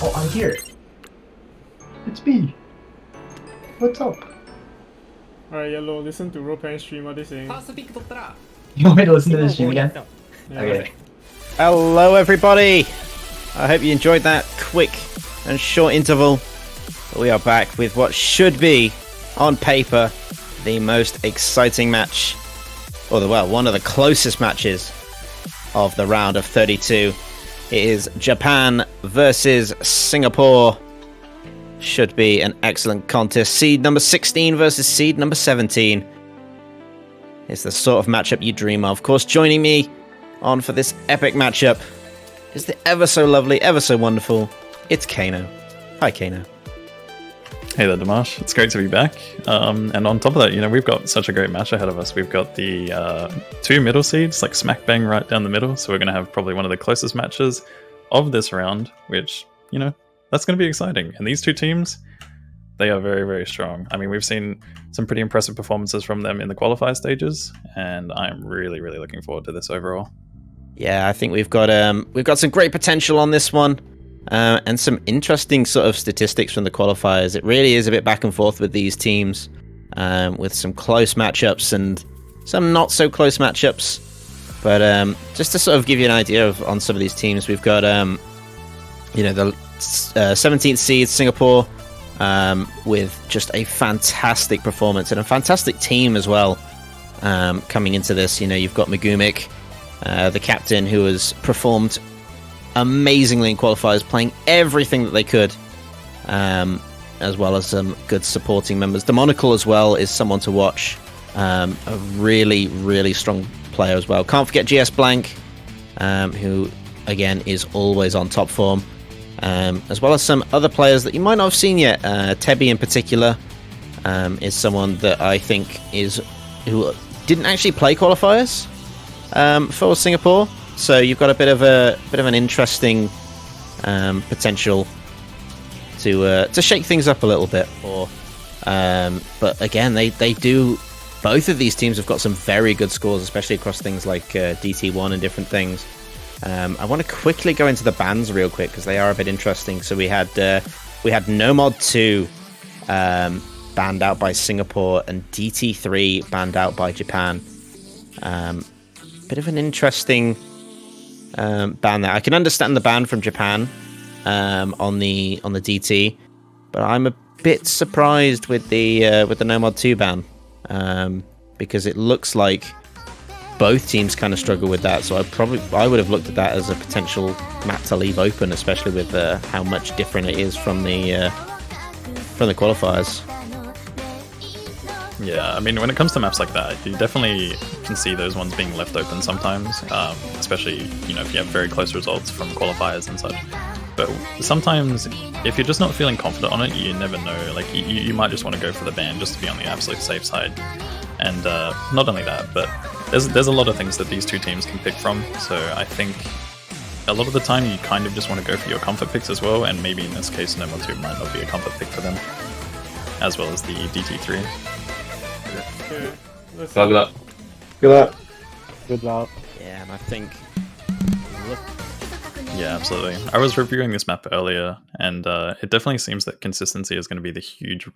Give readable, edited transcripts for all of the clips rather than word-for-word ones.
Oh, I'm here. It's me. What's up? Alright, Yellow, listen to Ropan stream, what they saying? You want me to listen to this stream again? Yeah. Okay. Hello, everybody. I hope you enjoyed that quick and short interval. We are back with what should be, on paper, the most exciting match, or one of the closest matches of the round of 32. It is Japan versus Singapore. Should be an excellent contest. Seed number 16 versus seed number 17. It's the sort of matchup you dream of. Of course, joining me on for this epic matchup is the ever so lovely, ever so wonderful, it's Kano. Hi, Kano. Hey there, Dimash. It's great to be back. And on top of that, we've got such a great match ahead of us. We've got the two middle seeds, like smack bang right down the middle. So we're going to have probably one of the closest matches of this round, which, that's going to be exciting. And these two teams, they are very, very strong. I mean, we've seen some pretty impressive performances from them in the qualifier stages, and I'm really, really looking forward to this overall. Yeah, I think we've got some great potential on this one. And some interesting sort of statistics from the qualifiers. It really is a bit back and forth with these teams, with some close matchups and some not so close matchups. But just to sort of give you an idea on some of these teams, we've got the 17th seed Singapore with just a fantastic performance and a fantastic team as well. Coming into this, you've got Megumik, the captain, who has performed amazingly in qualifiers, playing everything that they could, as well as some good supporting members. Demonical as well is someone to watch, a really, really strong player as well. Can't forget GS Blank, who again is always on top form, as well as some other players that you might not have seen yet. Tebi in particular is someone that I think who didn't actually play qualifiers for Singapore. So you've got a bit of an interesting potential to shake things up a little bit. But again, they do. Both of these teams have got some very good scores, especially across things like DT1 and different things. I want to quickly go into the bans real quick because they are a bit interesting. So we had Nomod 2 banned out by Singapore and DT3 banned out by Japan. Bit of an interesting ban there. I can understand the ban from Japan on the DT, but I'm a bit surprised with the Nomod 2 ban, because it looks like both teams kind of struggle with that. So I would have looked at that as a potential map to leave open, especially with how much different it is from the qualifiers. Yeah, I mean, when it comes to maps like that, you definitely can see those ones being left open sometimes, especially, if you have very close results from qualifiers and such. But sometimes, if you're just not feeling confident on it, you never know. Like, you might just want to go for the ban just to be on the absolute safe side. And not only that, but there's a lot of things that these two teams can pick from. So I think a lot of the time you kind of just want to go for your comfort picks as well, and maybe in this case, Nomad 2 might not be a comfort pick for them, as well as the DT3. Okay, let's Good luck. Good luck. Yeah, and I think. Yeah, absolutely. I was reviewing this map earlier, and it definitely seems that consistency is going to be the huge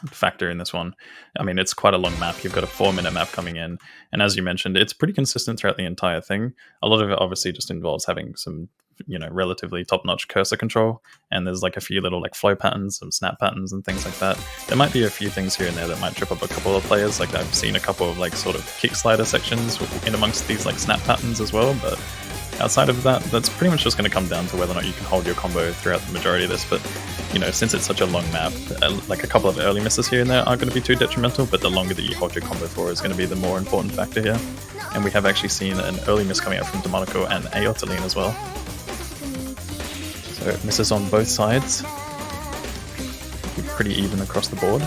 factor in this one. I mean, it's quite a long map. You've got a 4-minute map coming in, and as you mentioned, it's pretty consistent throughout the entire thing. A lot of it obviously just involves having some, relatively top-notch cursor control, and there's like a few little like flow patterns, some snap patterns, and things like that. There might be a few things here and there that might trip up a couple of players. Like I've seen a couple of like sort of kick slider sections in amongst these like snap patterns as well, but outside of that, that's pretty much just going to come down to whether or not you can hold your combo throughout the majority of this. But, since it's such a long map, like a couple of early misses here and there aren't going to be too detrimental, but the longer that you hold your combo for is going to be the more important factor here. And we have actually seen an early miss coming out from Demonico and Aotaline as well. So misses on both sides. Pretty even across the board.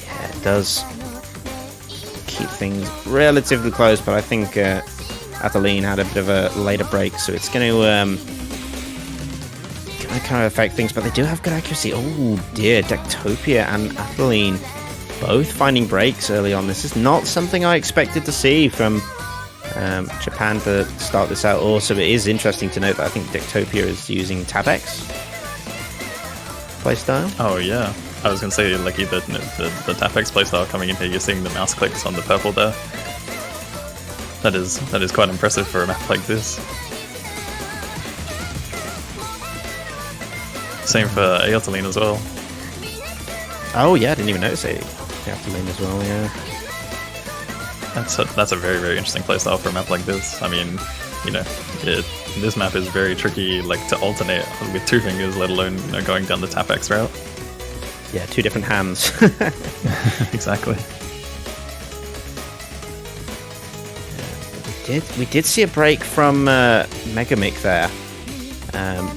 Yeah, it does keep things relatively close, but I think Adeline had a bit of a later break, so it's going to kind of affect things, but they do have good accuracy. Oh dear, Dectopia and Adeline both finding breaks early on. This is not something I expected to see from Japan to start this out. Also, it is interesting to note that I think Dictopia is using Tabex playstyle. Oh yeah, I was gonna say like either the Tapex playstyle coming in here. You're seeing the mouse clicks on the purple there. That is quite impressive for a map like this. Same for Aeltaline as well. Oh yeah, I didn't even notice it. Aeltaline as well. Yeah. That's a very, very interesting playstyle for a map like this. I mean, you know, this map is very tricky, like to alternate with 2 fingers, let alone going down the Tapex route. Yeah, 2 different hands. Exactly. We did see a break from Megamic there,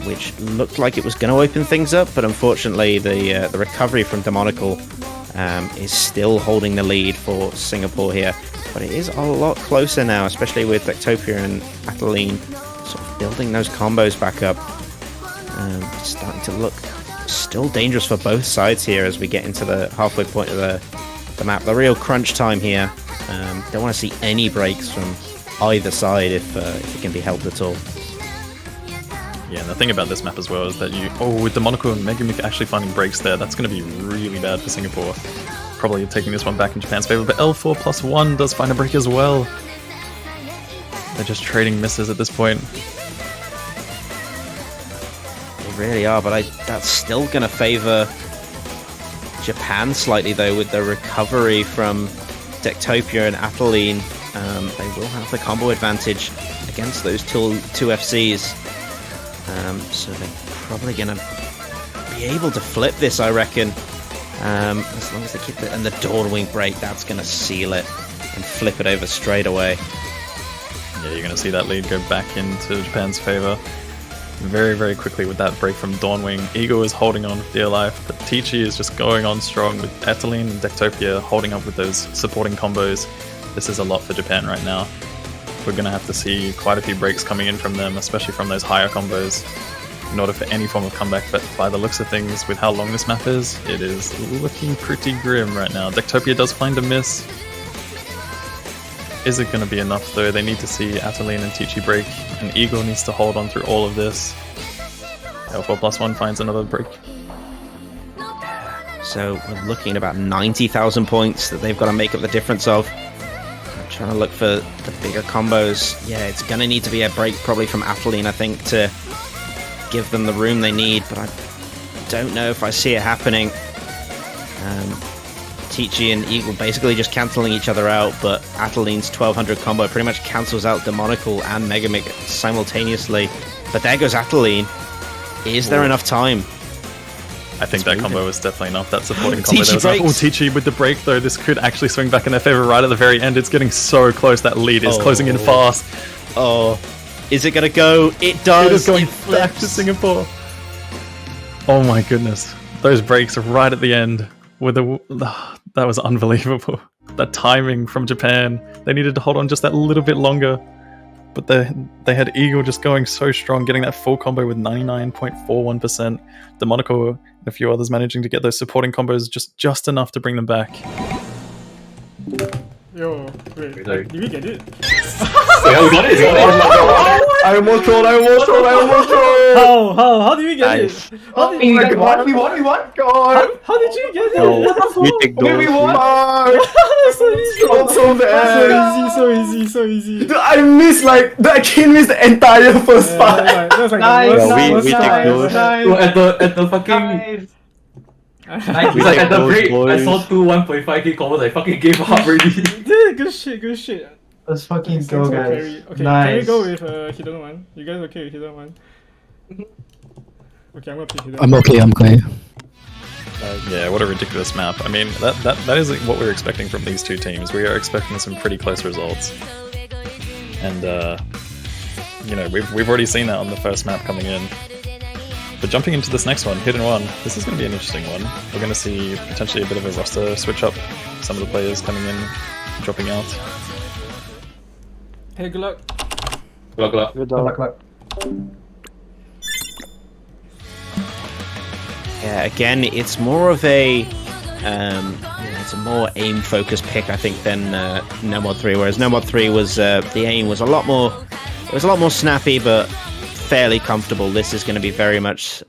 which looked like it was going to open things up, but unfortunately the recovery from Demonical is still holding the lead for Singapore here. But it is a lot closer now, especially with Dictopia and Ataline sort of building those combos back up. It's starting to look still dangerous for both sides here as we get into the halfway point of the map. The real crunch time here. Don't want to see any breaks from either side if it can be helped at all. Yeah, and the thing about this map as well is that with Demonical and Megamic actually finding breaks there, that's going to be really bad for Singapore. Probably taking this one back in Japan's favor, but L4+1 does find a break as well. They're just trading misses at this point. They really are, but that's still going to favor Japan slightly though with the recovery from Dictopia and Ataline. They will have the combo advantage against those two FCs. So they're probably going to be able to flip this, I reckon. As long as they keep it, and the Dawnwing break, that's going to seal it and flip it over straight away. Yeah, you're going to see that lead go back into Japan's favor very, very quickly with that break from Dawnwing. Eagle is holding on for dear life, but Teachy is just going on strong with Ataline and Dictopia holding up with those supporting combos. This is a lot for Japan right now. We're going to have to see quite a few breaks coming in from them, especially from those higher combos, in order for any form of comeback. But by the looks of things, with how long this map is, it is looking pretty grim right now. Dictopia does find a miss. Is it going to be enough though? They need to see Ataline and Teachy break, and Eagle needs to hold on through all of this. L4+1 finds another break. So we're looking at about 90,000 points that they've got to make up the difference of. I'm trying to look for the bigger combos. Yeah, it's going to need to be a break probably from Ataline, I think, to give them the room they need, but I don't know if I see it happening. Teachy and Eagle basically just cancelling each other out, but Ataline's 1200 combo pretty much cancels out Demonical and Megamic simultaneously. But there goes Ataline. Is there enough time? I think that combo was definitely enough. That supporting combo there was enough. Oh, Teachy with the break though. This could actually swing back in their favor right at the very end. It's getting so close. That lead is closing in fast. Oh, is it going to go? It does. It is going back to Singapore. Oh my goodness. Those breaks right at the end. That was unbelievable. That timing from Japan. They needed to hold on just that little bit longer. But they had Eagle just going so strong, getting that full combo with 99.41%. Demonical and a few others managing to get those supporting combos just enough to bring them back. Yo, wait, did we get it? Yeah, we got it. I almost trolled. How did we get it? How did We won. God. how did you get it? You take those. We won. So easy. So bad. So easy. Dude, I missed I can't miss the entire first part. That was like Nice, the Yeah, worst. we take those. Bro, at the fucking We like take at the those, break, I boys. saw 2 1.5k combos. I fucking gave up already. Dude, good shit. Let's fucking go, Thanks for guys. carry. Okay, Nice. can we go with Hidden One? You guys okay with Hidden One? Okay, I'm gonna pick Hidden I'm okay, I'm okay. Yeah, what a ridiculous map. I mean, that is what we're expecting from these two teams. We are expecting some pretty close results. And, you know, we've already seen that on the first map coming in. But jumping into this next one, Hidden One, this is going to be an interesting one. We're going to see potentially a bit of a roster switch up. Some of the players coming in, dropping out. Hey, good luck. Good luck. Good luck. Yeah, again, it's more of a It's a more aim-focused pick, I think, than No Mod 3. Whereas No Mod 3 was the aim was a lot more. It was a lot more snappy, but fairly comfortable. This is going to be very much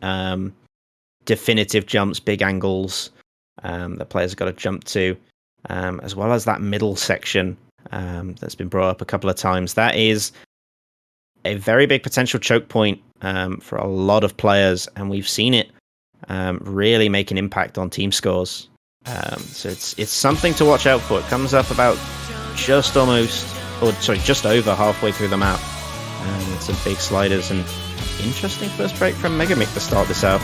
definitive jumps, big angles that players have got to jump to, as well as that middle section that's been brought up a couple of times. That is a very big potential choke point for a lot of players, and we've seen it really make an impact on team scores. So it's something to watch out for. It comes up about just over halfway through the map. With some big sliders and interesting first break from Megamic to start this out.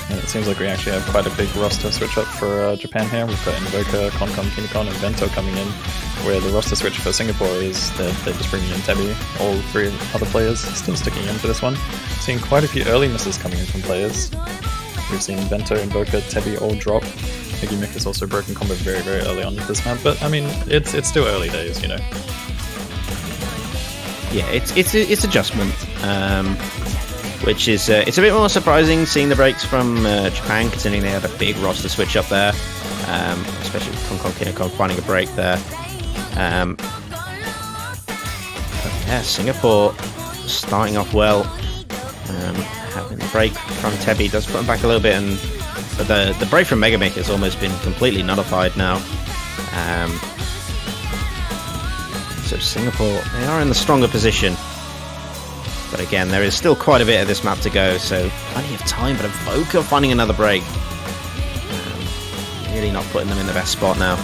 And it seems like we actually have quite a big roster switch up for Japan here. We've got Invoker, Konkon, Kinikon, and Vento coming in, where the roster switch for Singapore is that they're just bringing in Tebi. All three other players still sticking in for this one. Seeing quite a few early misses coming in from players. We've seen Vento, Invoker, Tebi all drop. Megamic has also broken combo very, very early on with this map, but I mean, it's still early days, you know. Yeah, it's adjustment, which is it's a bit more surprising seeing the breaks from Japan, considering they had a big roster switch up there, especially with Konkon Kinikon finding a break there. But yeah, Singapore starting off well, having the break from Tebi does put them back a little bit, but the break from Megamic has almost been completely nullified now. So Singapore, they are in the stronger position. But again, there is still quite a bit of this map to go, so plenty of time, but Evoker finding another break. Really not putting them in the best spot now.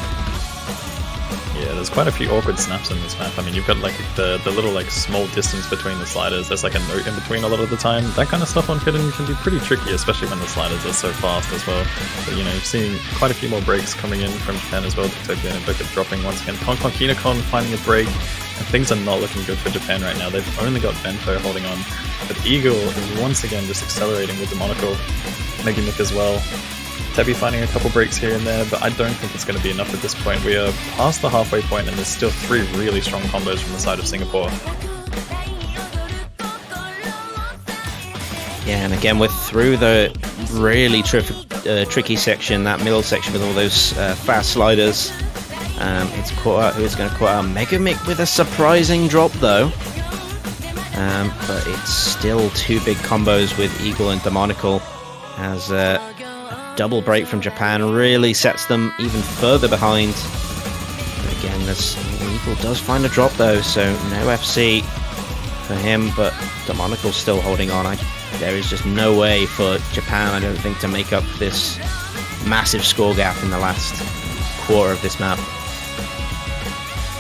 Yeah, there's quite a few awkward snaps in this map. I mean, you've got like the little like small distance between the sliders. There's like a note in between a lot of the time. That kind of stuff on Hidden can be pretty tricky, especially when the sliders are so fast as well. But you know, seeing quite a few more breaks coming in from Japan as well. Tokyo and Invoker dropping once again. Konkon Kinikon finding a break. And things are not looking good for Japan right now. They've only got Vento holding on. But Eagle is once again just accelerating with the monocle. Megamic as well. Tebi finding a couple breaks here and there, but I don't think it's going to be enough at this point. We are past the halfway point and there's still three really strong combos from the side of Singapore. Yeah, and again, we're through the really tricky section, that middle section with all those fast sliders. It's caught out. Who's going to caught out? Megamic with a surprising drop though. But it's still two big combos with Eagle and Demonical, as a double break from Japan really sets them even further behind. But again, Eagle does find a drop though, so no FC for him, but Demonical's still holding on. There is just no way for Japan, I don't think, to make up this massive score gap in the last quarter of this map.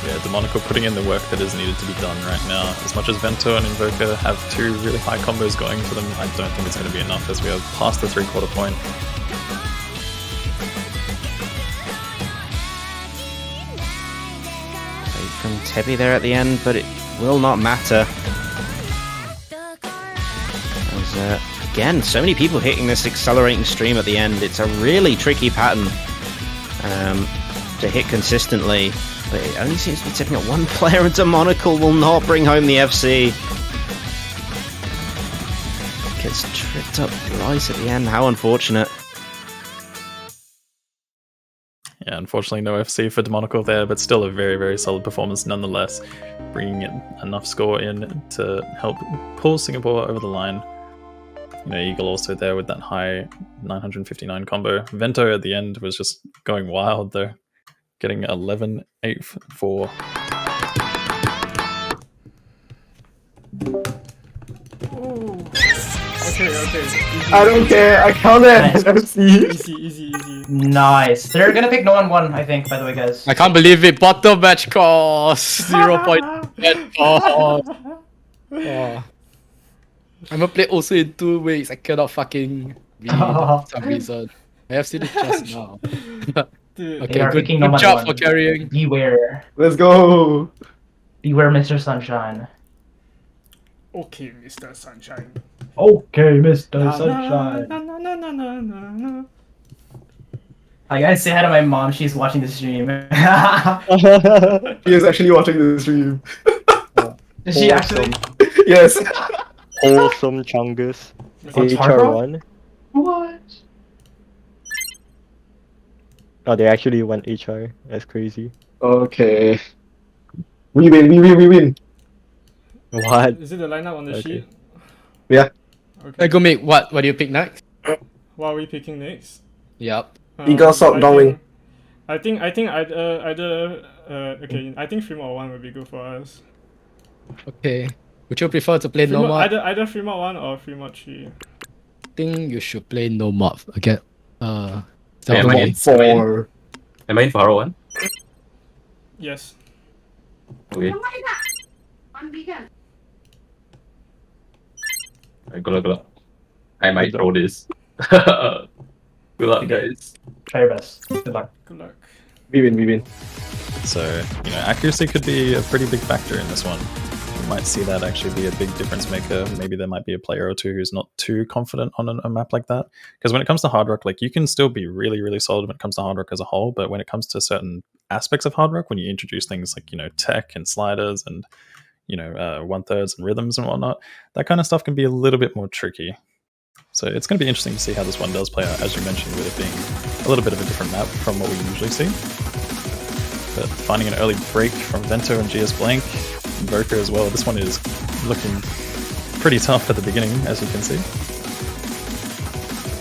Yeah, Demonical putting in the work that is needed to be done right now. As much as Vento and Invoker have two really high combos going for them, I don't think it's going to be enough as we are past the 3/4 point. From Tebi there at the end, but it will not matter. As, again, so many people hitting this accelerating stream at the end. It's a really tricky pattern to hit consistently, but it only seems to be tipping at one player, and Demonical will not bring home the FC. Gets tripped up right at the end. How unfortunate. Yeah, unfortunately no FC for Demonical there, but still a very, very solid performance nonetheless, bringing in enough score in to help pull Singapore over the line. You know, Eagle also there with that high 959 combo. Vento at the end was just going wild though, getting 11-8-4. Okay. I don't care. I counted. Nice. Easy. Nice. They're gonna pick no one one, I think, by the way, guys. I can't believe it. Bottom match cost 0.8. Oh. I'm gonna play also in 2 weeks. I cannot fucking read for some reason. I have seen it just now. Dude, They Okay, are good picking no one job one. for carrying. Beware. Let's go. Beware, Mr. Sunshine. okay, Mr. Sunshine. Okay, Mr. Na, Sunshine. na, na, na, na, na, na, na. I gotta say hi to my mom. She's watching the stream. He is actually watching the stream. Is she actually? Yes. Awesome Chungus. Okay. hard rock? HR1. What? Oh, they actually went HR. That's crazy. Okay. We win. What? Is it the lineup on the Okay. sheet? Yeah. Okay. I go make what? What do you pick next? What are we picking next? Yep. Eagle Sock I Dongwing. think either okay. I think Fremont 1 would be good for us. Okay. Would you prefer to play no mod? Either Fremont 1 or Fremont 3. I think you should play no mod. Okay. Wait, am I in? Four. Am I in for RO1? Yes. Okay. Alright, good luck. I might throw this. Good luck, guys. Try your best. Good luck. Good luck. We win. So, you know, accuracy could be a pretty big factor in this one. You might see that actually be a big difference maker. Maybe there might be a player or two who's not too confident on a map like that. Because when it comes to Hard Rock, like, you can still be really, really solid when it comes to Hard Rock as a whole, but when it comes to certain aspects of Hard Rock, when you introduce things like, you know, tech and sliders and, you know, 1/3s and rhythms and whatnot, that kind of stuff can be a little bit more tricky. So it's going to be interesting to see how this one does play out, as you mentioned, with it being a little bit of a different map from what we usually see. But finding an early break from Vento and GS Blank, Invoker as well, this one is looking pretty tough at the beginning, as you can see.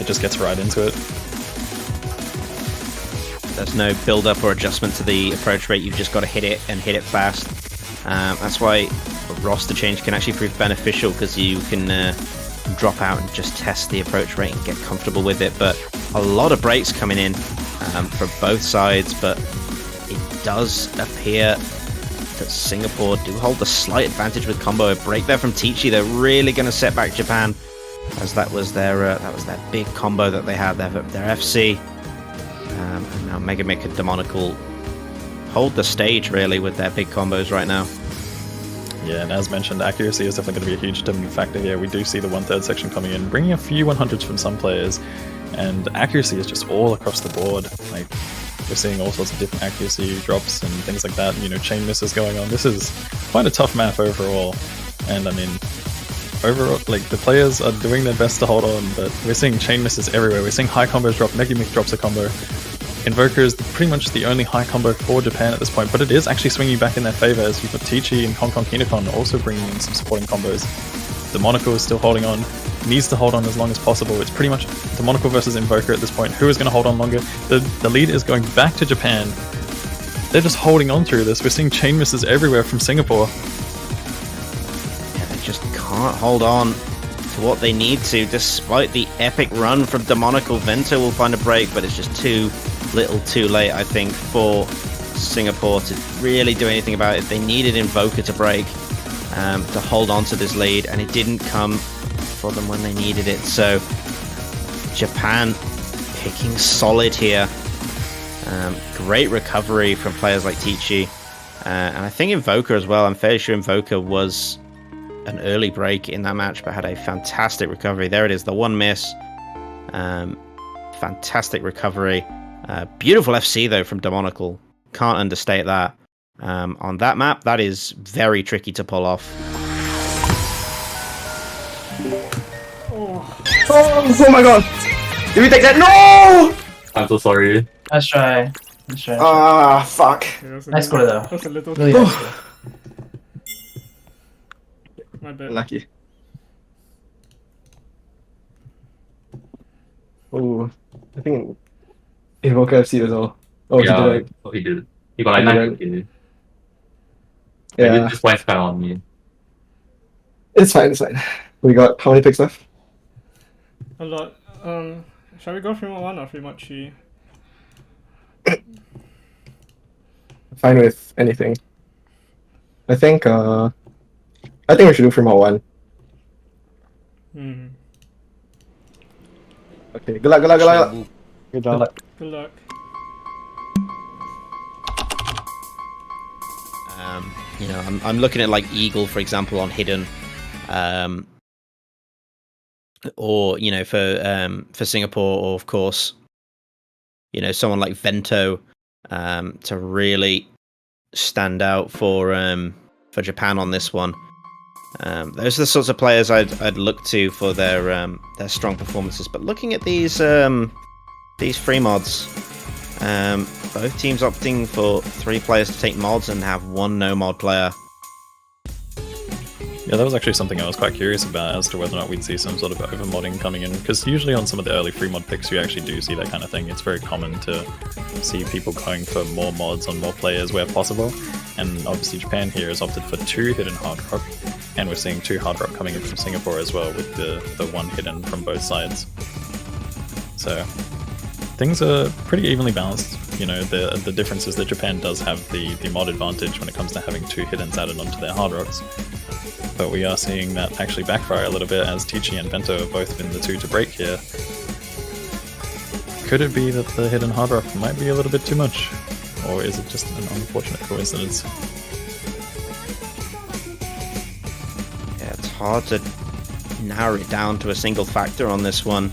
It just gets right into it. There's no build-up or adjustment to the approach rate. You've just got to hit it and hit it fast. That's why roster change can actually prove beneficial, because you can drop out and just test the approach rate and get comfortable with it. But a lot of breaks coming in from both sides, but it does appear that Singapore do hold the slight advantage with combo. A break there from Tichy. They're really going to set back Japan, as that was their big combo that they had, their FC. And now Megamic and Demonical hold the stage really with their big combos right now. Yeah, and as mentioned, accuracy is definitely going to be a huge determining factor here. We do see the 1/3 section coming in, bringing a few 100s from some players, and accuracy is just all across the board. Like, we're seeing all sorts of different accuracy drops and things like that, you know, chain misses going on. This is quite a tough map overall, and I mean, overall, like, the players are doing their best to hold on, but we're seeing chain misses everywhere. We're seeing high combos drop, Megamic drops a combo. Invoker is pretty much the only high combo for Japan at this point, but it is actually swinging back in their favor, as you've got Tichy and Hong Kong Kinokon also bringing in some supporting combos. Demonical is still holding on, needs to hold on as long as possible. It's pretty much Demonical versus Invoker at this point. Who is going to hold on longer? The lead is going back to Japan. They're just holding on through this. We're seeing chain misses everywhere from Singapore. Yeah, they just can't hold on to what they need to, despite the epic run from Demonical. Vento will find a break, but it's just too little too late, I think, for Singapore to really do anything about it. They needed Invoker to break to hold on to this lead, and it didn't come for them when they needed it. So Japan picking solid here. Great recovery from players like Tichy, and I think Invoker as well. I'm fairly sure Invoker was an early break in that match, but had a fantastic recovery. There it is, the one miss. Fantastic recovery. Beautiful FC though from Demonical. Can't understate that. On that map, that is very tricky to pull off. Oh my god! Did we take that? No! I'm so sorry. Let's try. Ah, fuck. Okay, Nice score though. That's a little Really nice score. my bad. Lucky. Oh, I think Invoker FC as well. Oh, yeah, he did it. oh, he did. He got like He 9 did kills. Yeah, This point's kind of on me. it's fine, it's fine. We got how many picks left? A lot. Shall we go Fremont 1 or Fremont 3? Fine with anything. I think we should do Fremont 1. Hmm. Okay, good luck. Good job. Good luck. You know, I'm looking at like Eagle, for example, on Hidden, or you know, for Singapore, or of course, you know, someone like Vento, to really stand out for Japan on this one. Those are the sorts of players I'd look to for their strong performances. But looking at these free mods, both teams opting for 3 players to take mods and have 1 no mod player. Yeah, that was actually something I was quite curious about as to whether or not we'd see some sort of overmodding coming in, because usually on some of the early free mod picks you actually do see that kind of thing. It's very common to see people going for more mods on more players where possible, and obviously Japan here has opted for 2 hidden hard rock, and we're seeing 2 hard rock coming in from Singapore as well, with the 1 hidden from both sides. So things are pretty evenly balanced. You know, the difference is that Japan does have the mod advantage when it comes to having 2 hiddens added onto their hard rocks. But we are seeing that actually backfire a little bit, as Tichy and Bento have both been the 2 to break here. Could it be that the hidden hard rock might be a little bit too much? Or is it just an unfortunate coincidence? Yeah, it's hard to narrow it down to a single factor on this one.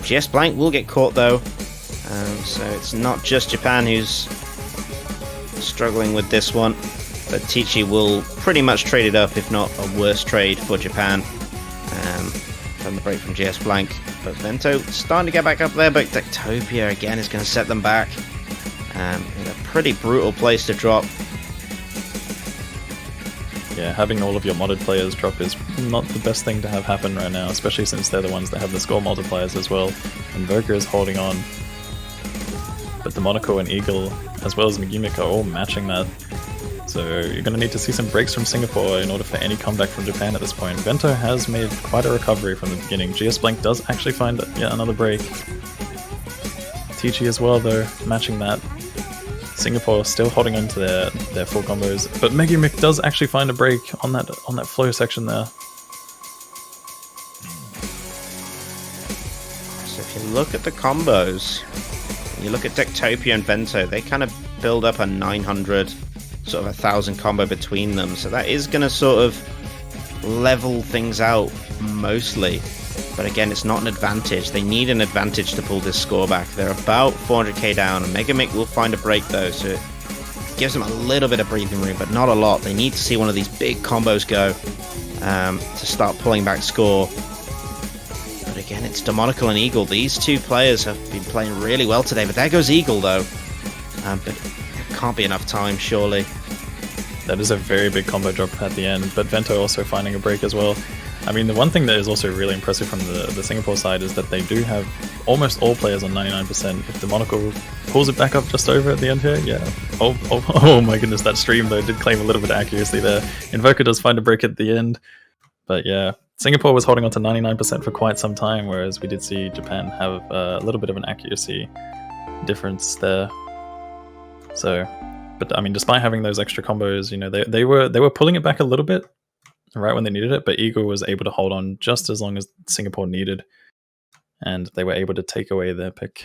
GS Blank will get caught though, so it's not just Japan who's struggling with this one. But Tichy will pretty much trade it up, if not a worse trade for Japan. From the break from GS Blank. But Vento starting to get back up there, but Dectopia again is going to set them back. In a pretty brutal place to drop. Yeah, having all of your modded players drop is not the best thing to have happen right now, especially since they're the ones that have the score multipliers as well. Invoker is holding on. But the Monaco and Eagle, as well as Megimic, are all matching that. So you're going to need to see some breaks from Singapore in order for any comeback from Japan at this point. Vento has made quite a recovery from the beginning. GS Blank does actually find yet another break. Tichy as well though, matching that. Singapore still holding on to their full combos, but Megimic does actually find a break on that flow section there. So if you look at the combos, you look at Dectopia and Vento, they kind of build up a 900, sort of 1,000 combo between them. So that is going to sort of level things out mostly. But again, it's not an advantage. They need an advantage to pull this score back. They're about 400k down. Megamic will find a break though, so it gives them a little bit of breathing room, but not a lot. They need to see one of these big combos go to start pulling back score. But again, it's Demonical and Eagle. These 2 players have been playing really well today, but there goes Eagle though. But it can't be enough time, surely. That is a very big combo drop at the end, but Vento also finding a break as well. I mean, the one thing that is also really impressive from the Singapore side is that they do have almost all players on 99%. If the Monaco pulls it back up just over at the end here, yeah. Oh my goodness, that stream though did claim a little bit of accuracy there. Invoker does find a break at the end, but yeah. Singapore was holding on to 99% for quite some time, whereas we did see Japan have a little bit of an accuracy difference there. So, but I mean, despite having those extra combos, you know, they were pulling it back a little bit right when they needed it, but Eagle was able to hold on just as long as Singapore needed, and they were able to take away their pick.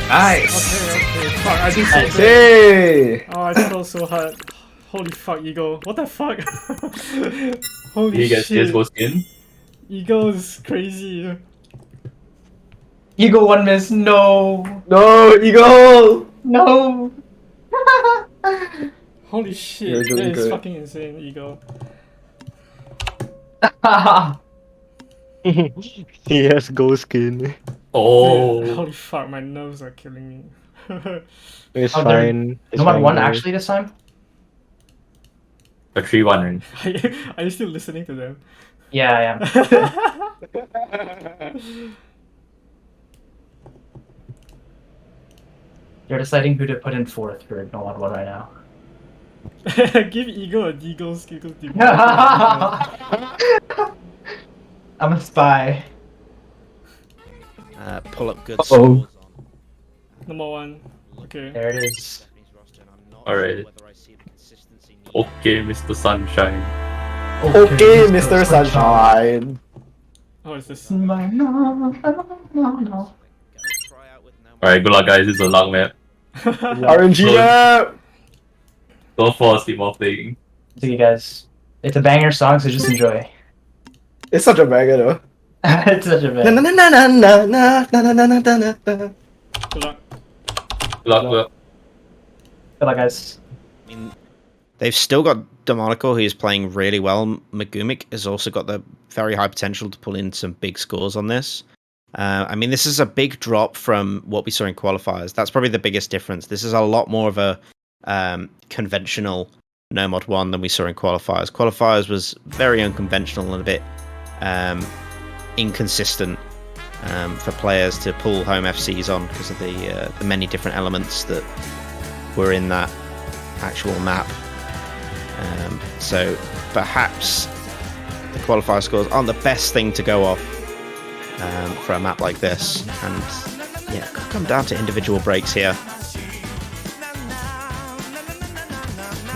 Nice. Okay. Fuck, I did so good. Hey. Oh, I fell so hard. Holy fuck, Eagle. What the fuck? Holy You guys shit. CSGO skin? Eagle is crazy. Eagle 1 miss. No. No, Eagle. No. Holy shit, You're doing that is good. fucking insane, Eagle. He has ghost skin. Oh. Holy fuck, my nerves are killing me. It's Oh, there- fine. It's No one fine, won guys. actually this time? A 3-1, right? Are you still listening to them? Yeah, I am. You're deciding who to put in 4th for no one right now. Give Eagle a Deagle skill. I'm a spy. Pull up good Uh-oh. scores on Number 1. Okay. There it is. Japanese roster, and I'm not Alright. sure whether I see the consistency needed. Okay, Mr. Sunshine. Okay, Mr. Sunshine. Oh, is this? No. Gonna try out with no Alright, good luck guys, it's a long map. RNG Good. up. Don't fall asleep while playing. See you guys. It's a banger song, so just enjoy. It's such a banger though. It's such a Na banger. na na na na na na na na na na na. Good luck. Good luck, good luck. Good luck, guys. I mean, they've still got Demonical, who's playing really well. Megumik has also got the very high potential to pull in some big scores on this. I mean, this is a big drop from what we saw in qualifiers. That's probably the biggest difference. This is a lot more of a conventional No Mod 1 than we saw in qualifiers. Qualifiers was very unconventional and a bit inconsistent for players to pull home FCs on because of the many different elements that were in that actual map. So perhaps the qualifier scores aren't the best thing to go off for a map like this, and yeah, it could come down to individual breaks here.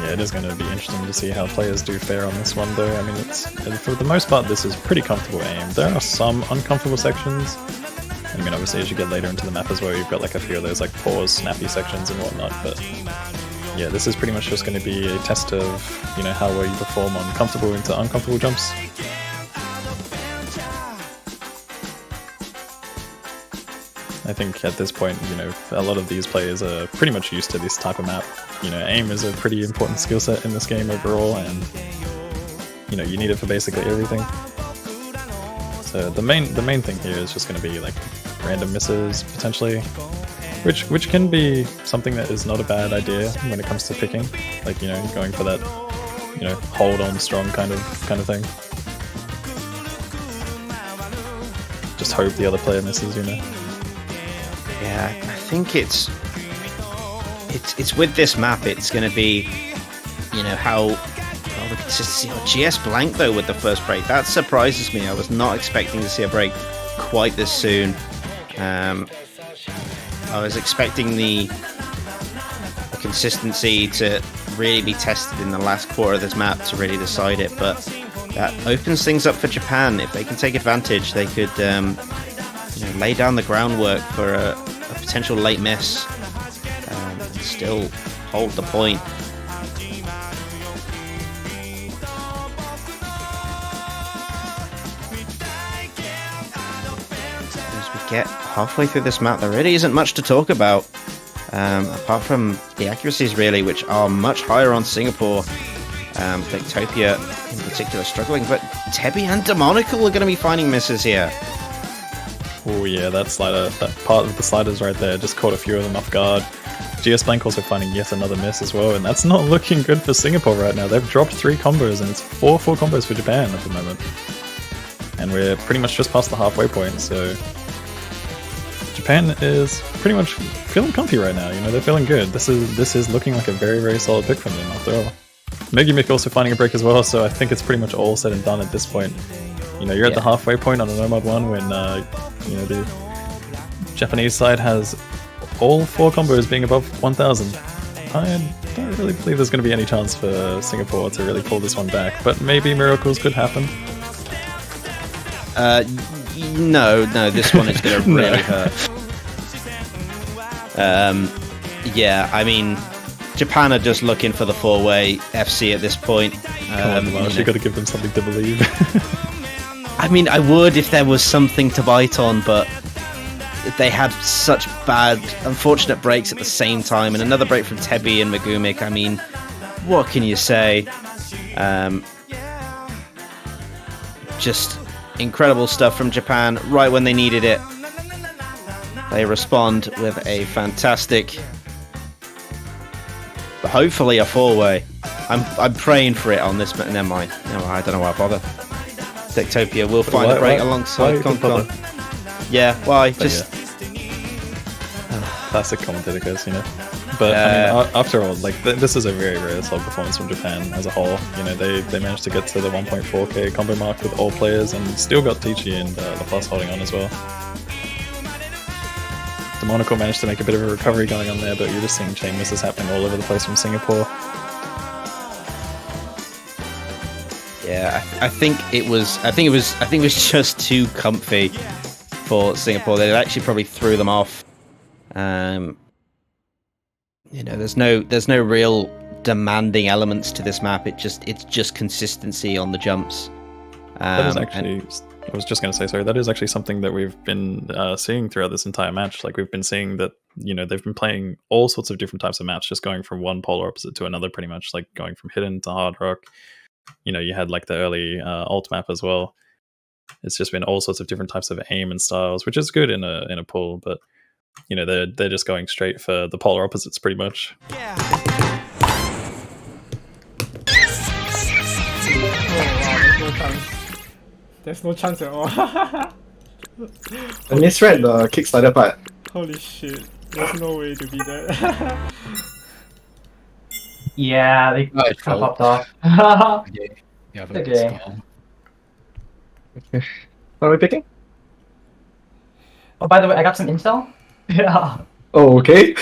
Yeah, it is going to be interesting to see how players do fare on this one, though. I mean, it's for the most part, this is pretty comfortable aim. There are some uncomfortable sections. I mean, obviously, as you get later into the map as well, you've got like a few of those like pause, snappy sections and whatnot. But yeah, this is pretty much just going to be a test of, you know, how well you perform on comfortable into uncomfortable jumps. I think at this point, you know, a lot of these players are pretty much used to this type of map. You know, aim is a pretty important skill set in this game overall, and you know, you need it for basically everything. So the main thing here is just going to be like random misses potentially, which can be something that is not a bad idea when it comes to picking. Like, you know, going for that, you know, hold on strong kind of thing. Just hope the other player misses, you know. Yeah, I think it's with this map. It's going to be, you know, how the consistency. GS blank though with the first break. That surprises me. I was not expecting to see a break quite this soon. I was expecting the consistency to really be tested in the last quarter of this map to really decide it, but that opens things up for Japan. If they can take advantage, they could you know, lay down the groundwork for a potential late miss and still hold the point. As we get halfway through this map, there really isn't much to talk about, apart from the accuracies really, which are much higher on Singapore. Victopia in particular struggling, but Tebby and Demonical are going to be finding misses here. Oh yeah, that slider, that part of the sliders right there, just caught a few of them off guard. GS Blank also finding yet another miss as well, and that's not looking good for Singapore right now. They've dropped 3 combos, and it's 4 full combos for Japan at the moment. And we're pretty much just past the halfway point, so Japan is pretty much feeling comfy right now. You know, they're feeling good. This is looking like a very, very solid pick from them after all. Megumik also finding a break as well, so I think it's pretty much all said and done at this point. You know, you're at the halfway point on a No Mod 1 when, you know, the Japanese side has all 4 combos being above 1,000. I don't really believe there's going to be any chance for Singapore to really pull this one back, but maybe miracles could happen. No, this one is going to really hurt. Yeah, I mean, Japan are just looking for the 4-way FC at this point. Come on, Marsh, you got to give them something to believe. I mean, I would if there was something to bite on, but they had such bad, unfortunate breaks at the same time, and another break from Tebby and Megumik. I mean, what can you say? Just incredible stuff from Japan right when they needed it. They respond with a fantastic, hopefully a 4-way. I'm praying for it on this, but never mind. No, I don't know why I bother. Victopia will find a break alongside Concon. Yeah, why? Just classic commentator guys, you know. But I mean, after all, like this is a very, very solid performance from Japan as a whole. You know, they managed to get to the 1.4k combo mark with all players, and still got Tichi and LaPlus holding on as well. Demonical managed to make a bit of a recovery going on there, but you're just seeing chain misses happening all over the place from Singapore. Yeah, I think it was just too comfy for Singapore. They actually probably threw them off. You know, there's no real demanding elements to this map. It's just consistency on the jumps. That is actually I was just going to say, sorry, that is actually something that we've been seeing throughout this entire match. Like, we've been seeing that, they've been playing all sorts of different types of maps, just going from one polar opposite to another, pretty much, like going from hidden to hard rock. You had like the early alt map as well. It's just been all sorts of different types of aim and styles, which is good in a pool, but they're just going straight for the polar opposites, pretty much. There's no chance at all. I misread the Kickstarter part. Holy shit. There's no way to be that. Yeah, they Right, kind of cool. popped off. Okay. Yeah, Okay. let's go. What are we picking? Oh, by the way, I got some intel. Yeah. Oh, okay.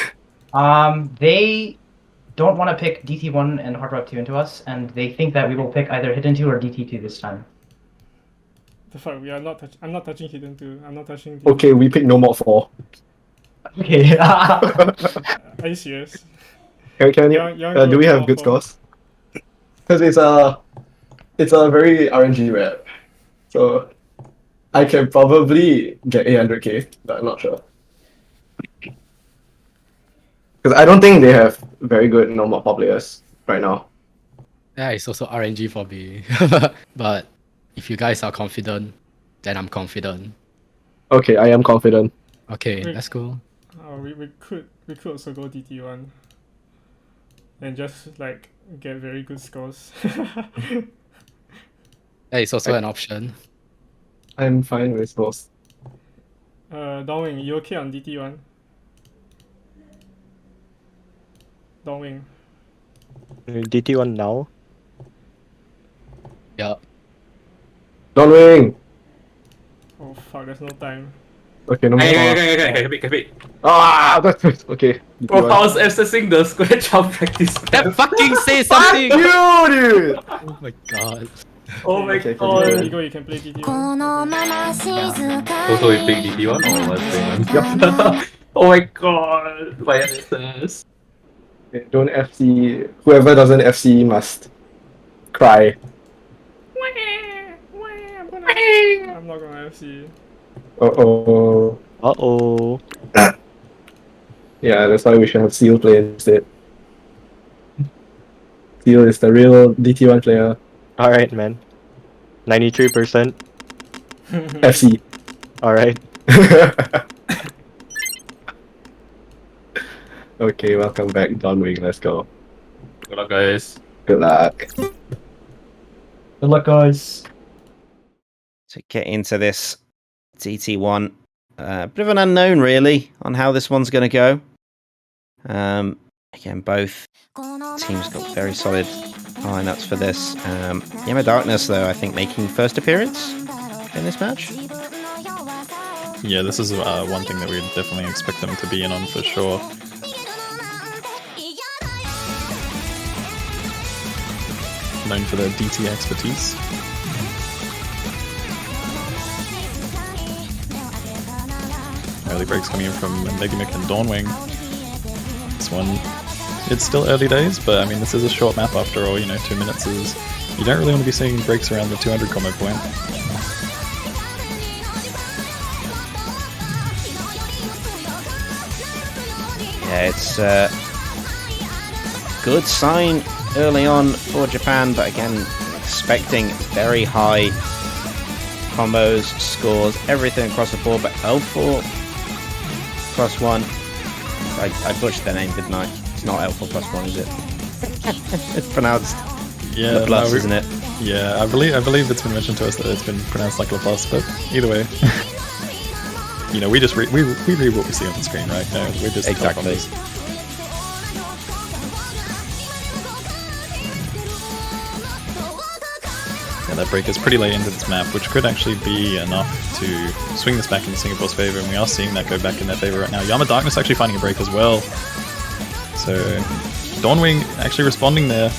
They don't want to pick DT1 and Hard Rock 2 into us, and they think that we will pick either Hidden 2 or DT2 this time. The fuck, we are not I'm not touching Hidden 2. I'm not touching Okay, we pick No Mod 4. Okay. Are you serious? Can You want to do go we to have Mod good 4? scores? Because it's a very RNG map. So I can probably get 800k, but I'm not sure. Because I don't think they have very good No Mod 4 players right now. Yeah, it's also RNG for me. But if you guys are confident, then I'm confident. Okay, I am confident. Okay, Wait. let's go. We could also go DT1 and just like get very good scores. Yeah, it's also an option. I'm fine with both. Dongwing, you okay on DT1? Dongwing. DT1 now? Yeah. Donwing! Oh fuck, there's no time. Okay, No Mod 4. Okay. Ah, that's okay. Bro, I was accessing the square jump practice. That fucking say something! You, dude! Oh my god. Oh my Okay, god. Ego, you can play DT1. Also, we pick DD1 or what's going on? Oh my god. My ancestors. Okay, don't FC. Whoever doesn't FC must cry. I'm not gonna FC. Uh-oh. Uh-oh. Yeah, that's why we should have Seal play instead. Seal is the real DT1 player. Alright, man. 93%. FC. Alright. Okay, welcome back, Donwing. Let's go. Good luck, guys. Good luck. Good luck, guys. To get into this DT1, bit of an unknown really on how this one's going to go. Again, both teams got very solid lineups for this. Yama Darkness, though, I think making first appearance in this match. Yeah, this is one thing that we'd definitely expect them to be in on for sure. Known for their DT expertise. Early breaks coming in from Megamic and Dawnwing. This one, it's still early days, but I mean, this is a short map after all, 2 minutes is... You don't really want to be seeing breaks around the 200 combo point. Yeah, it's a good sign early on for Japan, but again, expecting very high combos, scores, everything across the board, but L4 plus 1. I butchered their name, didn't I? It's not L4 plus 1, is it? It's pronounced Laplace, isn't it? Yeah, I believe it's been mentioned to us that it's been pronounced like Laplace, but either way. We just we read what we see on the screen, right? No, we're just Exactly. Yeah, that break is pretty late into this map, which could actually be enough to swing this back into Singapore's favor, and we are seeing that go back in their favor right now. Yama Darkness actually finding a break as well. So Dawnwing actually responding there,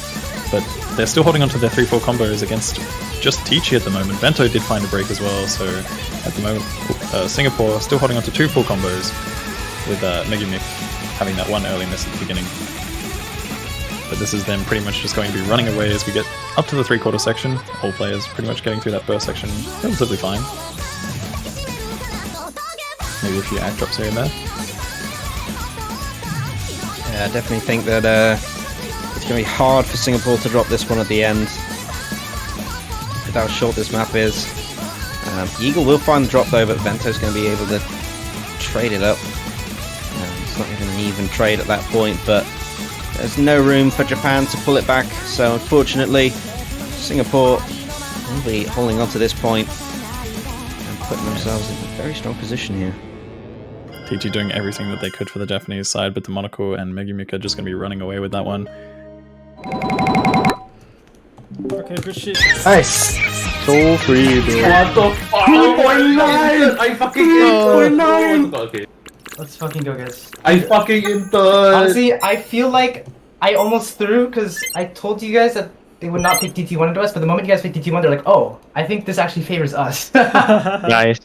but they're still holding on to their 3-4 combos against just Teachy at the moment. Vento did find a break as well, so at the moment Singapore still holding on to 2 full combos with Megamic having that one early miss at the beginning. But this is them pretty much just going to be running away as we get up to the 3/4 section. All players pretty much getting through that burst section relatively fine. Maybe a few act drops here and there. Yeah, I definitely think that it's going to be hard for Singapore to drop this one at the end. With how short this map is. Eagle will find the drop though, but Vento's going to be able to trade it up. It's not even an even trade at that point, but there's no room for Japan to pull it back. So unfortunately, Singapore will be holding on to this point and putting themselves in a very strong position here. TG doing everything that they could for the Japanese side, but the Monaco and Megumi are just going to be running away with that one. Okay, good shit. Nice. So free, bro. What the fuck? 2.9! I fucking 2.9! Okay. Let's fucking go, guys. I fucking inter. Honestly, I feel like I almost threw because I told you guys that they would not pick DT1 into us, but the moment you guys picked DT1, they're like, oh, I think this actually favors us. Nice.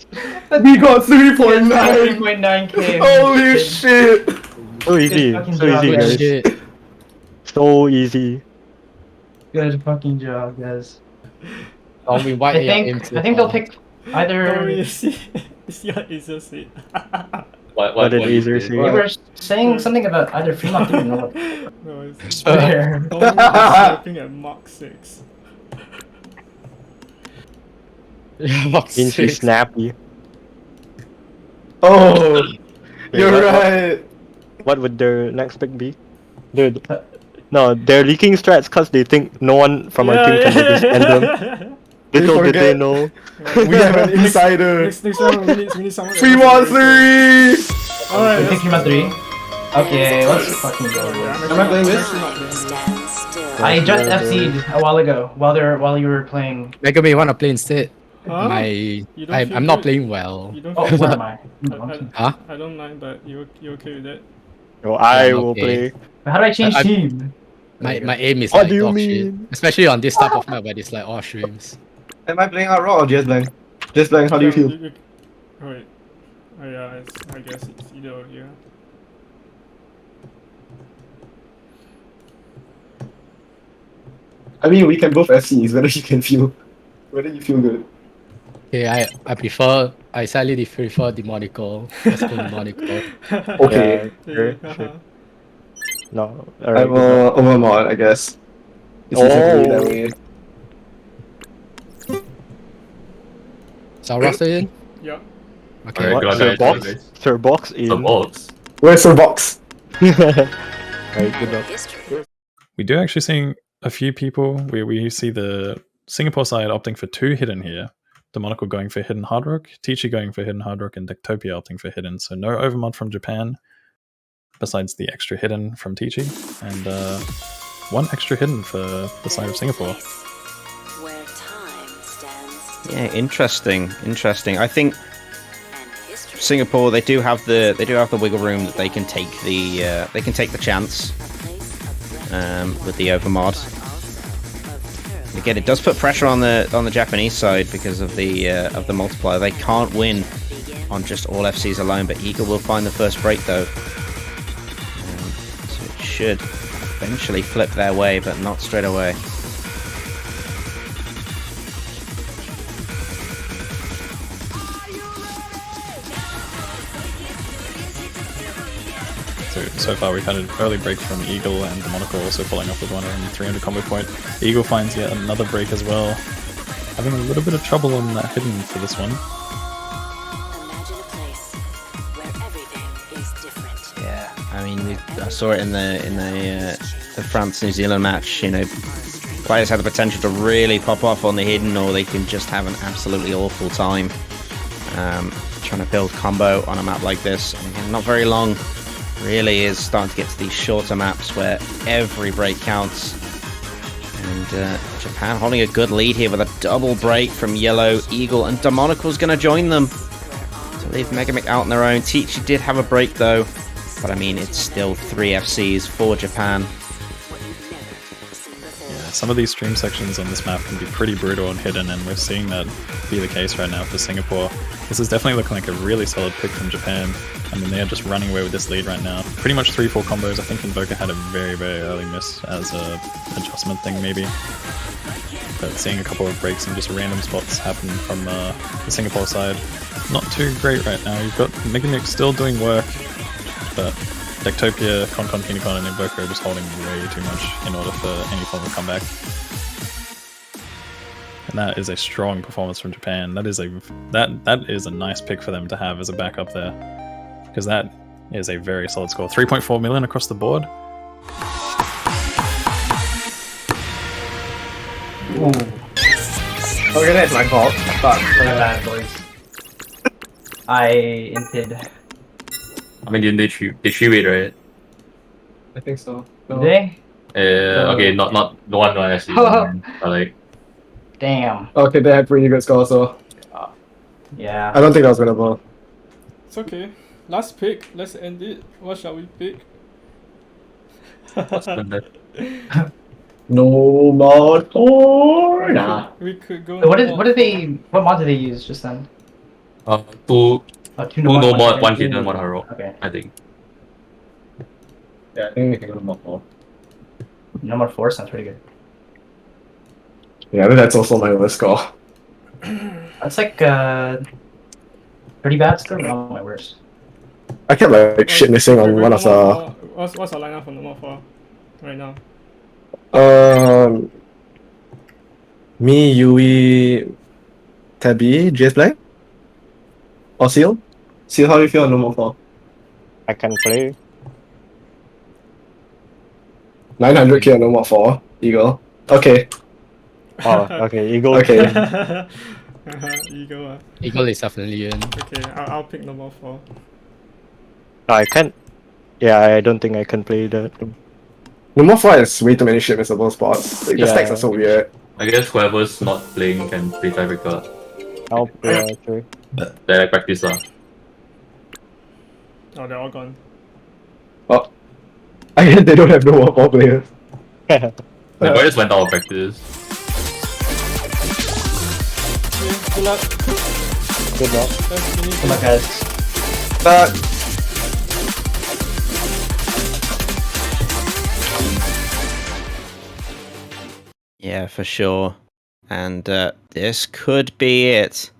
We got 3.9. 3.9k. Holy shit. So easy. fucking So job, easy, guys. guys. Shit. So easy. Good fucking job, guys. I mean, why I think they'll pick Oh, either. you see what Acer said. What did Acer say? They were saying something about either Fremont 3 or no. No, it's Swear. looking at Mark 6. Means she's snappy. Oh, Wait, you're what- right. What would their next pick be? Dude. No, they're leaking strats because they think no one from our team can defend them. Little did they forget. know. We have an insider. Next one, we need someone. Fremont 3! Alright, They pick Fremont 3. Okay, let's fucking go. Am I playing this? I just FC'd a while ago while you were playing. Megami wanna play instead. Huh? My You don't feel I'm not good? playing well. You don't Oh, feel where good? am I? Huh? I don't mind, but you okay with that? So I Yeah, will okay. play. How do I change I- team? My aim is What like do you dog mean? shit. Especially on this type of map where it's like all streams. Am I playing RO or just blank? Just blank, how do you feel? Wait. Oh yeah, I guess it's either or, yeah. I mean, we can both FC, whether you can feel, whether you feel good. Okay, I slightly prefer Demonical. Let's go Demonical. Okay. Yeah, sure, Yeah, sure. No. Alright. I'm overmod, I guess. It's easier to read that way. Saura in? Yeah. Okay. Alright, What? good Sir luck, Box? guys. Sir Box in. The bolts. Where's Sir Box? Alright, good luck. We do actually seeing a few people. We see the Singapore side opting for 2 hidden here. The Monaco going for hidden hard rock, Tichy going for hidden hard rock, and Dectopia opting for hidden. So no overmod from Japan, besides the extra hidden from Tichy, and 1 extra hidden for the side of Singapore. Yeah, interesting. I think Singapore they do have the wiggle room that they can take the chance with the overmod. Again, it does put pressure on the Japanese side because of the multiplier. They can't win on just all FCs alone, but Eagle will find the first break though, so it should eventually flip their way, but not straight away. So far we've had an early break from Eagle, and the Monaco also following up with one around the 300 combo point. Eagle finds yet another break as well. Having a little bit of trouble on that hidden for this one. Yeah, I mean, I saw it in the France-New Zealand match. You know, players have the potential to really pop off on the hidden, or they can just have an absolutely awful time trying to build combo on a map like this. And not very long. Really is starting to get to these shorter maps where every break counts. And Japan holding a good lead here with a double break from Yellow, Eagle, and Demonical's going to join them to leave Megamic out on their own. Tichy did have a break though, but I mean, it's still 3 FCs for Japan. Yeah, some of these stream sections on this map can be pretty brutal and hidden, and we're seeing that be the case right now for Singapore. This is definitely looking like a really solid pick from Japan. I mean, they are just running away with this lead right now. Pretty much 3-4 combos. I think Invoker had a very, very early miss as a adjustment thing, maybe. But seeing a couple of breaks and just random spots happen from the Singapore side, not too great right now. You've got Megamix still doing work, but Dectopia, Concon, Kinicon, and Invoker are just holding way too much in order for any form of comeback. And that is a strong performance from Japan. That is a nice pick for them to have as a backup there, because that is a very solid score. 3.4 million across the board. Ooh. Okay, that's my fault. Fuck, my bad, boys. I inted. I mean, they chew it, right? I think so. Did they? Okay, not the one actually. But like, Damn. Okay, they had pretty good score, so Yeah. I don't think I was gonna ball. It's okay. Last pick. Let's end it. What shall we pick? what's that? No more Torna. We could go. What normal. what mod did they use just then? Two Two no mod, mod, one hidden, one hero. Okay. I think. Yeah, I think we can go no more. Number 4 sounds pretty good. Yeah, that's also my lowest score. That's like pretty bad score, but not my worst. I kept like shit missing on one of the What's our lineup for number 4 right now? me, Yui, Tabby, JS Black? Or Seal? Seal, how do you feel on normal 4? I can play. 900k on normal 4, Eagle. Okay, Oh, okay. Eagle. okay. Eagle. Eagle is definitely in. Okay, I'll pick number 4. No, I can't. Yeah, I don't think I can play that. Normal 4 has way too many shit missable spots. Like, the Yeah. stacks are so weird. I guess whoever's not playing can play tiebreaker. I'll play actually. They like practice lah. Oh, they're all gone. I guess they don't have no more 4 players. They probably just went out of practice. Okay, good luck. Good luck. Let's finish Good luck, it. guys. Yeah, for sure. And this could be it.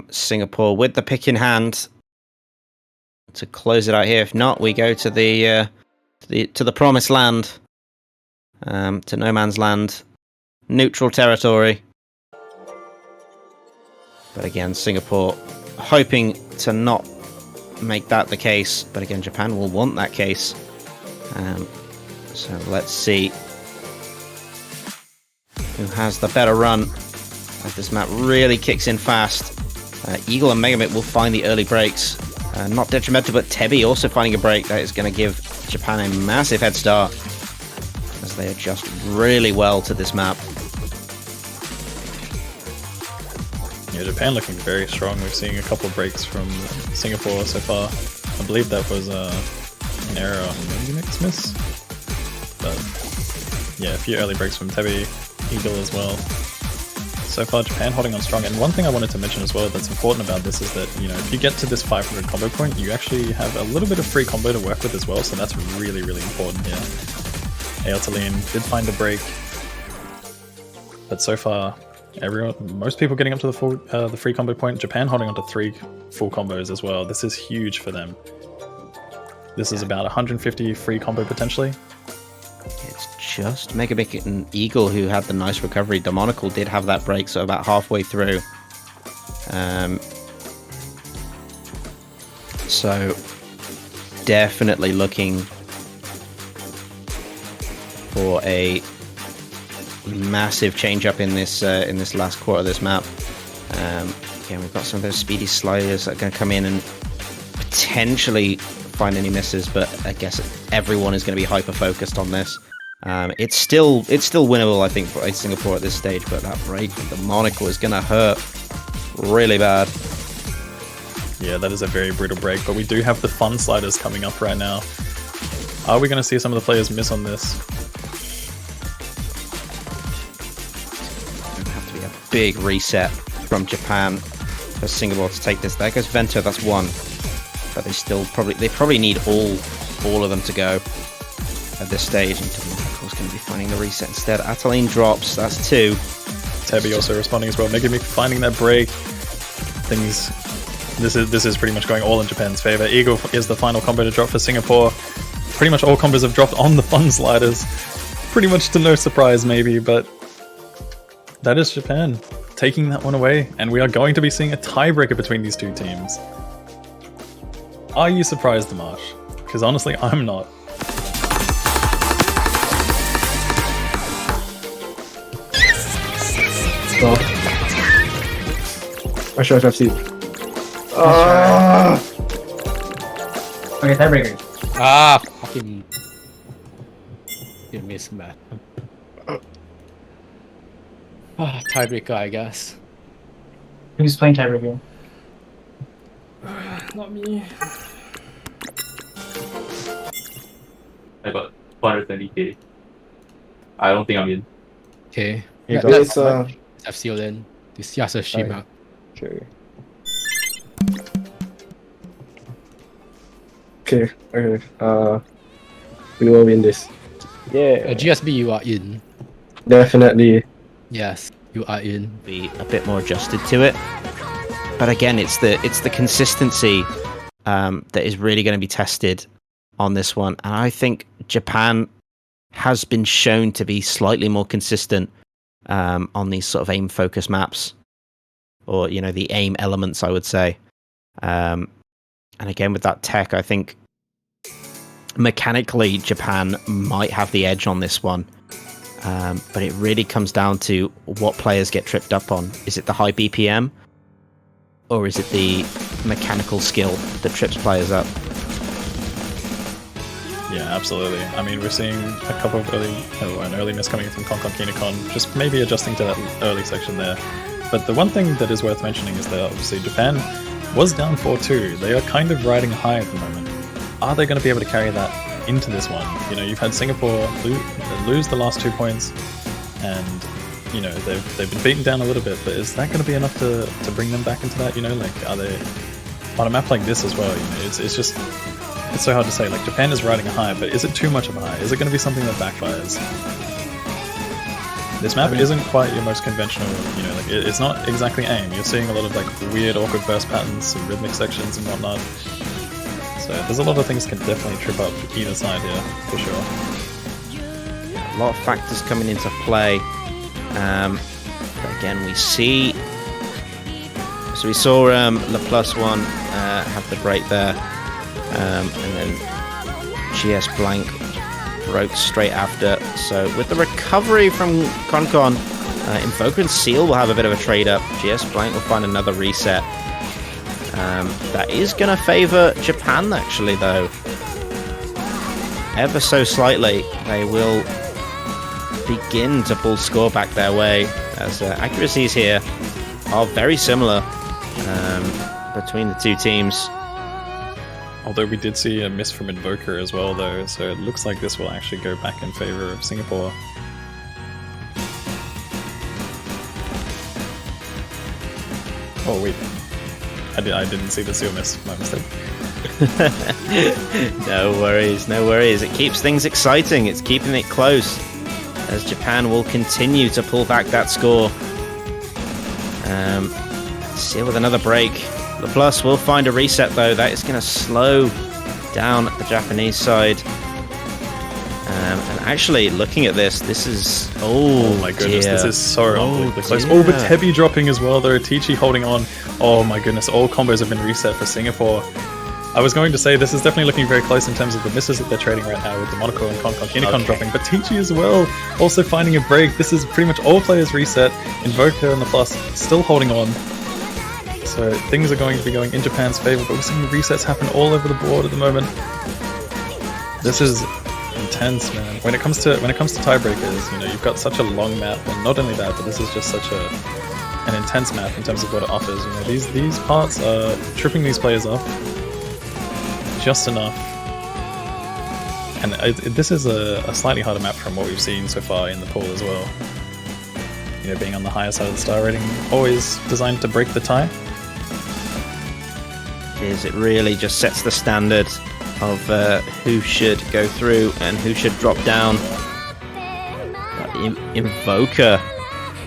Singapore with the pick in hand to close it out here. If not, we go to the promised land, to no man's land, neutral territory. But again, Singapore hoping to not make that the case. But again, Japan will want that case. So let's see who has the better run as this map really kicks in fast. Eagle and Megamit will find the early breaks. Not detrimental, but Tebi also finding a break. That is going to give Japan a massive head start as they adjust really well to this map. Yeah, Japan looking very strong. We're seeing a couple of breaks from Singapore so far. I believe that was an error on Megamix miss. But yeah, a few early breaks from Tebi, Eagle as well. So far, Japan holding on strong. And one thing I wanted to mention as well that's important about this is that, you know, if you get to this 500 combo point, you actually have a little bit of free combo to work with as well. So that's really, really important here. Aeltaline did find a break, but so far, most people getting up to the free combo point. Japan holding on to 3 full combos as well. This is huge for them. This is about 150 free combo potentially. It's just Megamit and Eagle who had the nice recovery. Demonical did have that break, so about halfway through. So definitely looking for a massive change up in this last quarter of this map. Again, we've got some of those speedy sliders that are going to come in and potentially find any misses, but I guess everyone is going to be hyper focused on this. It's still winnable, I think, for Singapore at this stage, but that break from Demonical is going to hurt really bad. Yeah, that is a very brutal break, but we do have the fun sliders coming up right now. Are we going to see some of the players miss on this? big reset from Japan for Singapore to take this. There goes Vento, that's one. But they probably need all of them to go at this stage. And Michael's going to be finding the reset instead. Ataline drops, that's two. Tebi also responding as well. Megumi finding that break. This is pretty much going all in Japan's favor. Eagle is the final combo to drop for Singapore. Pretty much all combos have dropped on the fun sliders. Pretty much to no surprise maybe, but that is Japan taking that one away, and we are going to be seeing a tiebreaker between these two teams. Are you surprised, Dimash? Because honestly, I'm not. I should have seen. Okay, tiebreaker. Fucking. You missed, man. Tiebreaker, I guess. Who's playing tiebreaker? Not me. I got 230k. I don't think I'm in. Okay. You Yeah, got let's it. FCO then. This Yasushima. Okay. Okay. We will win this. Yeah. GSB, you are in. Definitely. Yes, you are in. Be a bit more adjusted to it. But again, it's the consistency that is really going to be tested on this one. And I think Japan has been shown to be slightly more consistent on these sort of aim focus maps, or the aim elements, I would say. And again, with that tech, I think mechanically Japan might have the edge on this one. But it really comes down to what players get tripped up on. Is it the high BPM? Or is it the mechanical skill that trips players up? Yeah, absolutely. I mean, we're seeing a couple of an early miss coming from Konkon Kinikon, just maybe adjusting to that early section there. But the one thing that is worth mentioning is that obviously Japan was down 4-2. They are kind of riding high at the moment. Are they going to be able to carry that into this one? You've had Singapore lose the last 2 points, and they've been beaten down a little bit, but is that going to be enough to bring them back into that? Are they on a map like this as well? It's so hard to say. Like, Japan is riding a high, but is it too much of a high? Is it going to be something that backfires? This map isn't quite your most conventional, it's not exactly aim. You're seeing a lot of weird, awkward burst patterns, some rhythmic sections and whatnot. So there's a lot of things that can definitely trip up either side here, for sure. A lot of factors coming into play. But again, we see. So we saw LaPlus1 have the break there, and then GS Blank broke straight after. So with the recovery from Konkon, Invoker and Seal will have a bit of a trade up. GS Blank will find another reset. That is going to favour Japan, actually, though. Ever so slightly, they will begin to pull score back their way, as accuracies here are very similar between the two teams. Although we did see a miss from Invoker as well, though, so it looks like this will actually go back in favour of Singapore. Oh wait, I didn't see the seal miss, my mistake. No worries. It keeps things exciting, it's keeping it close, as Japan will continue to pull back that score. Seal with another break. LaPlus will find a reset, though. That is going to slow down the Japanese side. And actually, looking at this is... Oh my goodness, dear. this is so unbelievably close. dear. Oh, but Tebi dropping as well, though. Techi holding on. Oh my goodness, all combos have been reset for Singapore. I was going to say this is definitely looking very close in terms of the misses that they're trading right now with the Monaco and Konkon Kinikon dropping, but Techi as well, also finding a break. This is pretty much all players reset. Invoker and LaPlus still holding on. So things are going to be going in Japan's favor, but we're seeing resets happen all over the board at the moment. This is intense, man. When it comes to tiebreakers, you've got such a long map, and not only that, but this is just such an intense map in terms of what it offers. These parts are tripping these players up just enough. And this is a slightly harder map from what we've seen so far in the pool as well. being on the higher side of the star rating, always designed to break the tie. It really just sets the standard of who should go through and who should drop down. Invoker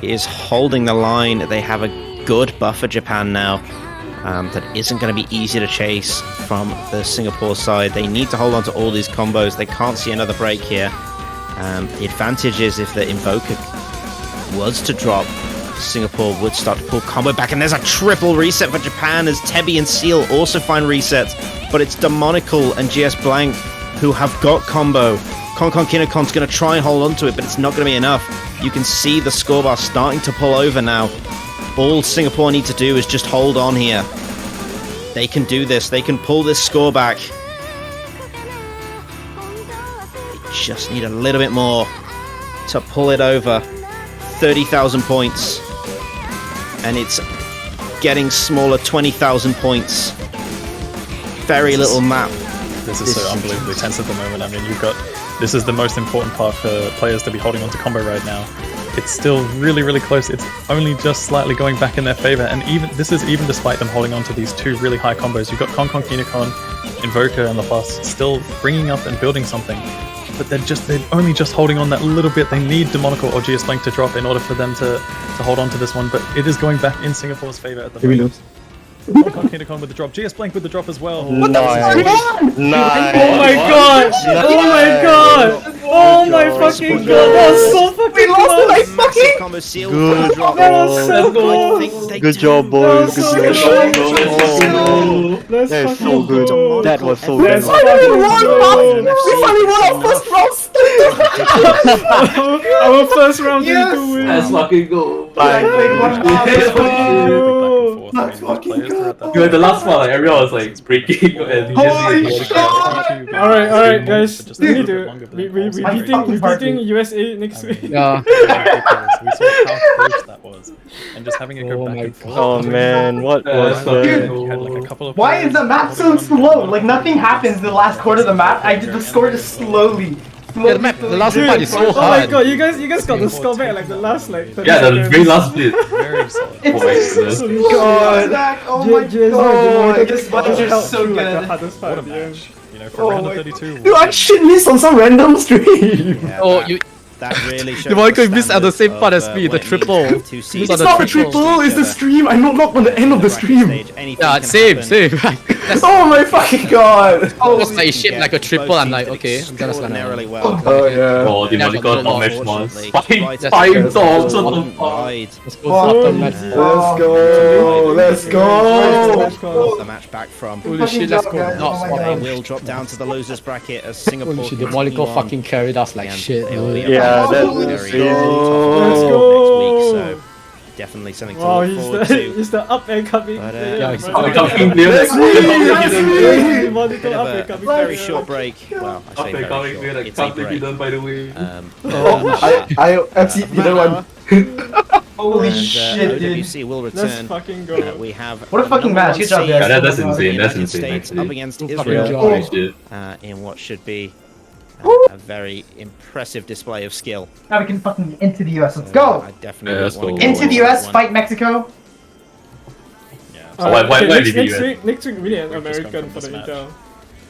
is holding the line. They have a good buffer Japan now that isn't going to be easy to chase from the Singapore side. They need to hold on to all these combos. They can't see another break here. The advantage is if the Invoker was to drop, Singapore would start to pull combo back, and there's a triple reset for Japan as Tebi and Seal also find resets, but it's Demonical and GS Blank who have got combo. Konkon Kinokon's going to try and hold on to it, but it's not going to be enough. You can see the scorebar starting to pull over now. All Singapore need to do is just hold on here. They can do this. They can pull this score back. They just need a little bit more to pull it over. 30,000 points. And it's getting smaller, 20,000 points. Very little map. This is so unbelievably tense at the moment. I mean, this is the most important part for players to be holding on to combo right now. It's still really, really close. It's only just slightly going back in their favor, and this is even despite them holding on to these two really high combos. You've got Konkon Kinokon, Invoker, and LaFosse still bringing up and building something, but they're only just holding on that little bit. They need Demonical or GS Blank to drop in order for them to hold on to this one, but it is going back in Singapore's favor at the moment. Konkon Kinokon with the drop, GS Blank with the drop as well. Nice. Nice. Oh my god! Oh my god! Oh my fucking god! That was so fucking close! Combo Seal. Good. That was so close! Good job, boys. That Good was so job. close! Let's That is so fucking good. go. That was so Let's good. fucking go! Our first round Yes! to win! Let's fucking go. Let's Dude, the last one, like, everyone was like breaking and he Holy just shit! Alright, guys. We need to. We My fucking heart beating rate. USA next week. Yeah. We saw how close that was, and just having it go Oh back my and forth. Oh man, what was fucking that? You had like a couple of Why is the map so slow? Like nothing happens in the last quarter of the map. The score just slowly. Yeah, the last part is so Oh my hard. god, you guys got the score back like the last like 30 yeah, the seconds. very last split. very solid. Oh my goodness. God. Oh my god. This This match is so like the good. hardest part What a at the end. match. For round of 32. Dude, I shit missed on some random stream. Yeah, Oh, that really shows The Monaco the missed at the same standard part as of, me, the when you triple. have two Missed seeds on It's the not the triple. triple, it's the stream. I know not on the end of the stream. Yeah, same. Oh my fucking god. Oh, it's like shaped like a triple. I'm like, okay, I'm just extraordinarily gonna. well. Oh yeah. Oh, the Yeah, Monaco but match was Unfortunately, five right dogs. at What the the fuck? wide. Let's go after match. Let's go. Let's go. The match back from. Holy shit, let's go. guys. Not Oh my They spot. will drop down to the losers bracket as Singapore. Holy shit, the continue Monaco on. fucking carried us like And shit. they will be Yeah, around that's very crazy. easy Let's next go. week, so definitely something to Wow, look he's forward the to. he's the up and coming. But, Yeah, he's Oh, coming player. That's me. Monaco Bit up of and a coming. very short break. Well, I Up say and very coming short. player that It's a can't be break. done by the way. I FC either one. Holy And, shit, dude. OWC will Let's return. fucking go. We have What a fucking number match. one Good job, seed, guys. Yeah, that's the insane, that's United insane, States actually. up against Fucking Israel job. Holy shit. in what should be a very impressive display of skill. Now we can fucking into the US. Let's I go. definitely Yeah, let's wanna go. get Into the that US, one. fight Mexico. So why Okay, did next you week we need an We've just American gone for from the this intel.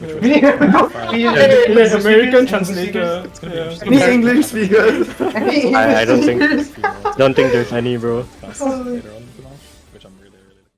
We need an American translator. It's gonna be Yeah. interesting. Any English speakers? I don't think there's any, bro. Later on.